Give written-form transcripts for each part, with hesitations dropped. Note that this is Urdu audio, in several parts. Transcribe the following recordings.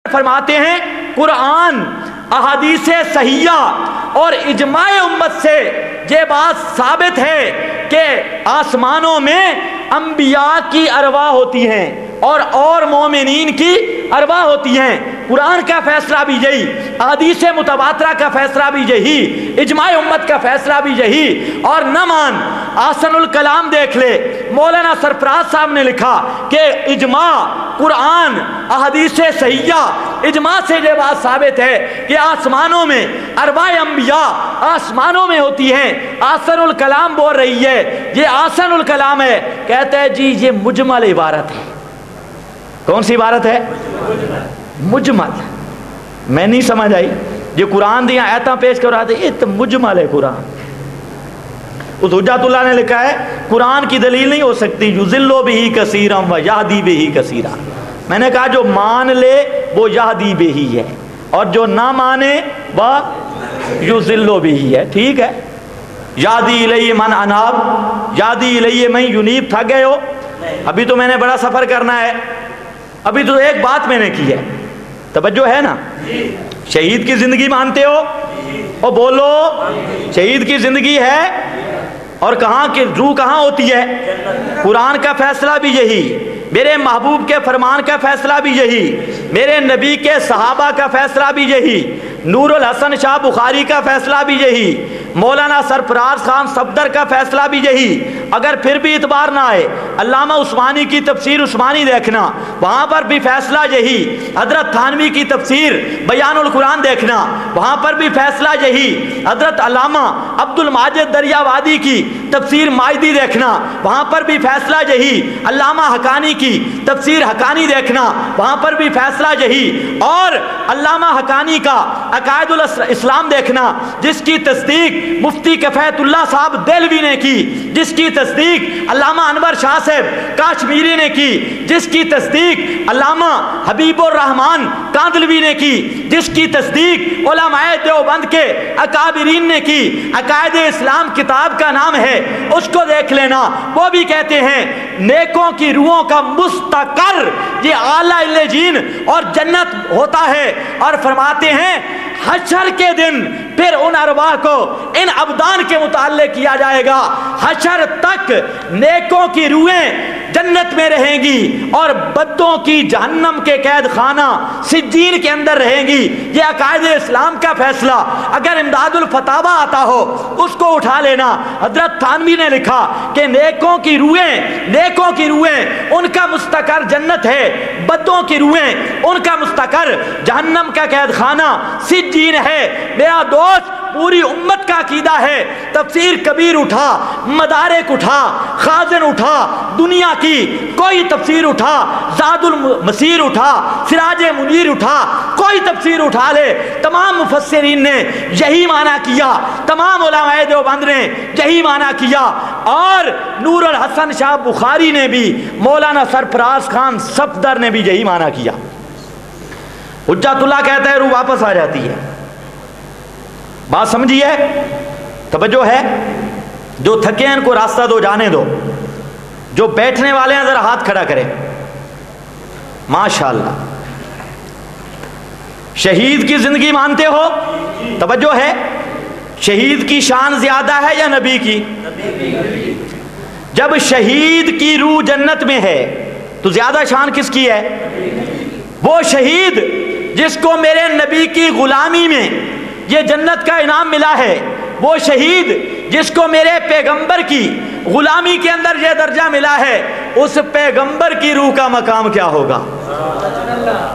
فرماتے ہیں قرآن، احادیث صحیحہ اور اجماع امت سے یہ بات ثابت ہے کہ آسمانوں میں انبیاء کی ارواح ہوتی ہیں اور مومنین کی ارواح ہوتی ہیں۔ قرآن کا فیصلہ بھی یہی، احادیث متواترہ کا فیصلہ بھی یہی، اجماع امت کا فیصلہ بھی یہی۔ اور نہ مان، احسن الکلام دیکھ لے، مولانا سرفراز صاحب نے لکھا کہ اجماع، قرآن، احادیث صحیحہ، اجماع سے یہ بات ثابت ہے کہ آسمانوں میں ارواح انبیاء آسمانوں میں ہوتی ہیں۔ احسن الکلام بول رہی ہے، یہ احسن الکلام ہے، کہتا ہے جی یہ مجمل عبارت ہے۔ کون سی عبارت ہے؟ مجمل۔ میں نہیں سمجھ آئی، یہ قرآن دیا آیتاں پیش کروا دے، یہ تو مجمل ہے قرآن۔ اس حجت اللہ نے لکھا ہے قرآن کی دلیل نہیں ہو سکتی، یضل بہ کثیرا و یہدی بہ کثیرا۔ میں نے کہا جو مان لے وہ یہدی بہ ہے، اور جو نہ مانے وہ یضل بہ ہے۔ ٹھیک ہے، یہدی الیہ من اناب، یہدی الیہ من ینیب۔ تھک گئے ہو؟ ابھی تو میں نے بڑا سفر کرنا ہے، ابھی تو ایک بات میں نے کی ہے، توجہ ہے نا؟ شہید کی زندگی مانتے ہو؟ اور بولو شہید کی زندگی ہے، اور کہاں کی روح کہاں ہوتی ہے؟ قرآن کا فیصلہ بھی یہی، میرے محبوب کے فرمان کا فیصلہ بھی یہی، میرے نبی کے صحابہ کا فیصلہ بھی یہی، نور الحسن شاہ بخاری کا فیصلہ بھی یہی، مولانا سرفراز خان صفدر کا فیصلہ بھی یہی۔ اگر پھر بھی اعتبار نہ آئے، علامہ عثمانی کی تفسیر عثمانی دیکھنا، وہاں پر بھی فیصلہ یہی۔ حضرت تھانوی کی تفسیر بیان القرآن دیکھنا، وہاں پر بھی فیصلہ یہی۔ حضرت علامہ عبد الماجد دریاوادی کی تفسیر مائدی دیکھنا، وہاں پر بھی فیصلہ یہی۔ علامہ حقانی کی تفسیر حقانی دیکھنا، وہاں پر بھی فیصلہ یہی۔ اور علامہ حقانی کا عقائد الاسلام دیکھنا، جس کی تصدیق مفتی کفایت اللہ صاحب دہلوی نے کی، جس کی تصدیق علامہ انور شاہ صاحب کاشمیری نے کی، جس کی تصدیق علامہ حبیب الرحمان کاندلوی نے کی، جس کی تصدیق علماء دیوبند کے اکابرین نے کی۔ عقائد اسلام کتاب کا نام ہے، اس کو دیکھ لینا۔ وہ بھی کہتے ہیں نیکوں کی روحوں کا مستقر یہ اعلیٰ علیین اور جنت ہوتا ہے، اور فرماتے ہیں حشر کے دن پھر ان ارواح کو ان ابدان کے متعلق کیا جائے گا۔ حشر تک نیکوں کی روحیں جنت میں رہیں گی اور بدوں کی جہنم کے قید خانہ سجین کے اندر رہیں گی۔ یہ عقائد اسلام کا فیصلہ۔ اگر امداد الفتاوی آتا ہو اس کو اٹھا لینا۔ حضرت تھانوی نے لکھا کہ نیکوں کی روحیں ان کا مستقر جنت ہے، بدوں کی روحیں ان کا مستقر جہنم کا قید خانہ سجین ہے۔ میرا دوست، پوری امت کا عقیدہ ہے، تفسیر کبیر اٹھا، مدارک اٹھا، خازن اٹھا، دنیا کی کوئی تفسیر اٹھا، زاد المسیر اٹھا، سراج منیر اٹھا، کوئی تفسیر اٹھا لے، تمام مفسرین نے یہی معنی کیا، تمام علماء دیوبند نے یہی معنی کیا، اور نور الحسن شاہ بخاری نے بھی، مولانا سرفراز خان صفدر نے بھی یہی معنی کیا۔ حجت اللہ کہتا ہے روح واپس آ جاتی ہے۔ بات سمجھیے، توجہ ہے؟ جو تھکے ہیں ان کو راستہ دو، جانے دو۔ جو بیٹھنے والے ہیں ذرا ہاتھ کھڑا کریں۔ ماشاءاللہ۔ شہید کی زندگی مانتے ہو؟ توجہ ہے؟ شہید کی شان زیادہ ہے یا نبی کی؟ جب شہید کی روح جنت میں ہے تو زیادہ شان کس کی ہے؟ وہ شہید جس کو میرے نبی کی غلامی میں یہ جنت کا انعام ملا ہے، وہ شہید جس کو میرے پیغمبر کی غلامی کے اندر یہ درجہ ملا ہے، اس پیغمبر کی روح کا مقام کیا ہوگا؟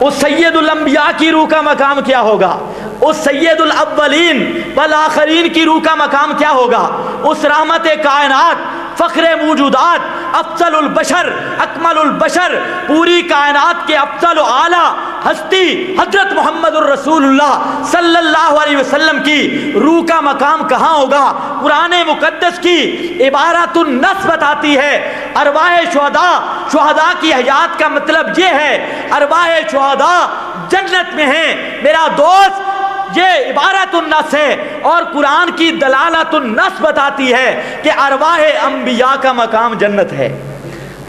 اس سید الانبیاء کی روح کا مقام کیا ہوگا؟ اس سید الاولین والآخرین کی روح کا مقام کیا ہوگا؟ اس رحمت کائنات، فخر موجودات، افضل البشر، اکمل البشر، پوری کائنات کے افضل و اعلیٰ ہستی حضرت محمد الرسول اللہ صلی اللہ علیہ وسلم کی روح کا مقام کہاں ہوگا؟ قرآن مقدس کی عبارت النص بتاتی ہے ارواح شہداء کی حیات کا مطلب یہ ہے ارواح شہداء جنت میں ہیں۔ میرا دوست، یہ عبارت النص ہے، اور قرآن کی دلالت النص بتاتی ہے کہ ارواح انبیاء کا مقام جنت ہے۔